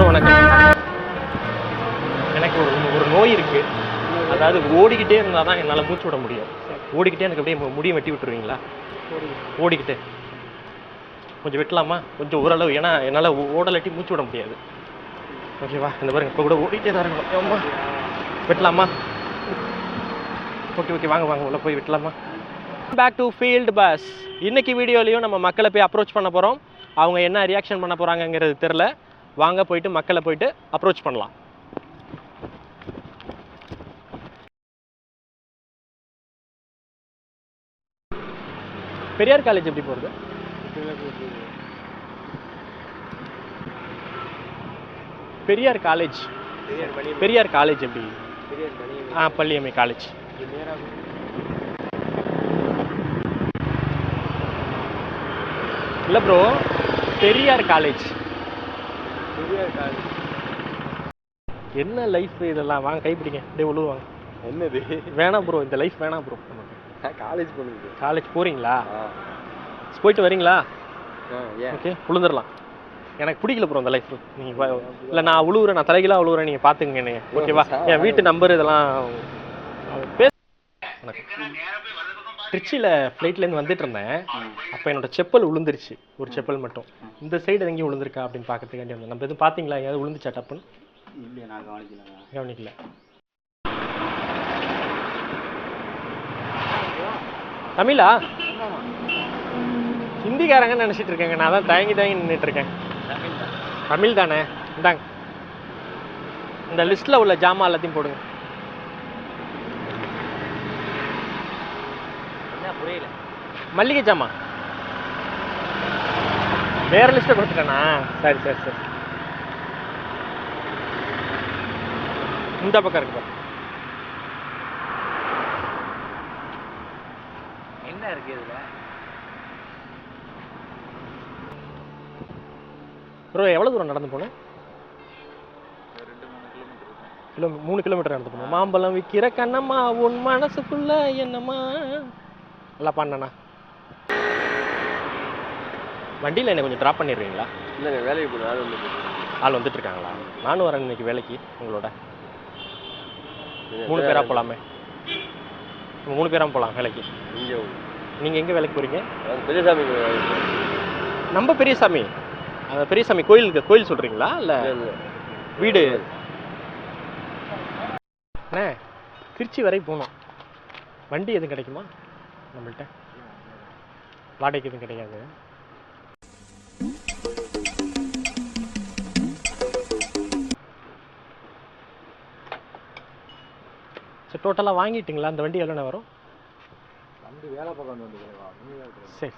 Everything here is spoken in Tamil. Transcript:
வணக்கம். எனக்கு ஒரு நோய் இருக்கு. அதாவது ஓடிக்கிட்டே இருந்தால் தான் என்னால் மூச்சு விட முடியும். ஓடிக்கிட்டே எனக்கு அப்படியே முடியும் வெட்டி விட்டுருவீங்களா? ஓடிக்கிட்டு கொஞ்சம் வெட்டலாமா? கொஞ்சம் ஓரளவு, ஏன்னா என்னால் ஓடலாட்டி மூச்சு விட முடியாது. ஓகேவா? இந்த பாருங்க, இப்போ கூட ஓடிக்கிட்டே தான் இருக்கணும். ஏம்மா வெட்டலாமா? ஓகே வாங்க உள்ள போய் வெட்டலாமா? Back to field bus. இன்னைக்கு வீடியோலையும் நம்ம மக்களை போய் அப்ரோச் பண்ண போகிறோம். அவங்க என்ன ரியாக்ஷன் பண்ண போகிறாங்கங்கிறது தெரில. வாங்க போயிட்டு மக்களை போயிட்டு அப்ரோச் பண்ணலாம். பெரியார் காலேஜ் எப்படி போகிறது? பெரியார் காலேஜ் எப்படி? பள்ளியம்மை காலேஜ். இல்லை ப்ரோ, பெரியார் காலேஜ். என்ன லைஃப் இதெல்லாம்? வாங்க கைப்பிடிங்க, அப்படியே உழுவாங்க. என்னது வேணாம் ப்ரோ, இந்த லைஃப் வேணாம் ப்ரோ. காலேஜ் போறீங்களா? போயிட்டு வரீங்களா? ஓகே, உளுந்துடலாம். எனக்கு பிடிக்கல ப்ரோ இந்த லைஃப். நீங்கள் இல்லை, நான் உழுவுறேன், நான் தலைகளாக உழுவுறேன், நீங்கள் பார்த்துங்க என்னைய. ஓகேவா? என் வீட்டு நம்பர் இதெல்லாம் பேச. திருச்சியில் ஃப்ளைட்லேருந்து வந்துட்டு இருந்தேன். அப்போ என்னோட செப்பல் விழுந்துருச்சு, ஒரு செப்பல் மட்டும். இந்த சைடு எங்கேயும் விழுந்திருக்கா அப்படின்னு பார்க்கறதுக்காண்டி வந்தேன். நம்ம எதுவும் பார்த்தீங்களா? எங்கேயாவது விழுந்துச்சா டப்புன்னு? இல்லையா, நான் கவனிக்கல. தமிழா? ஹிந்திக்காரங்கன்னு நினச்சிட்டு இருக்கேங்க. நான் தான் தயங்கி நின்றுட்டு இருக்கேன். தமிழ் தானே? இந்தாங்க, இந்த லிஸ்ட்டில் உள்ள ஜாமான் எல்லாத்தையும் போடுங்க. புரியல. மல்லிகை ஜாமான் வேற லிஸ்ட்டை கொடுத்துட்டேனா? சரி. இந்த பக்கம் இருக்கு. என்ன இருக்கு இதுல ப்ரோ? எவ்வளோ தூரம் நடந்து போனேன்? 3 கிலோமீட்டர் நடந்து போனோம். மாம்பழம் விற்கிற கண்ணம்மா உன் மனசுக்குள்ள என்னம்மா நல்லா பண்ணண்ணா. வண்டியில் என்ன கொஞ்சம் ட்ராப் பண்ணிடுவீங்களா? இல்லைங்க, வேலைக்கு போகணும். ஆள் வந்துட்டு இருக்காங்களா? நானும் வரேன் இன்னைக்கு வேலைக்கு உங்களோட. 3 பேராக போகலாமே? 3 பேராக போகலாம் வேலைக்கு. நீங்கள் எங்கே வேலைக்கு போகிறீங்க? பெரியசாமி. நம்ம பெரியசாமி? அந்த பெரியசாமி கோயில் சொல்கிறீங்களா? இல்லை வீடு? அண்ணே, திருச்சி வரை போகணும். வண்டி எதுவும் கிடைக்குமா நம்மள்கிட்ட? வாடகைக்கு எதுவும் கிடைக்காது. சரி, டோட்டலாக வாங்கிட்டீங்களா? அந்த வண்டி எவ்வளோண்ணே வரும்? வண்டி வேலை பார்க்க வந்து. சரி.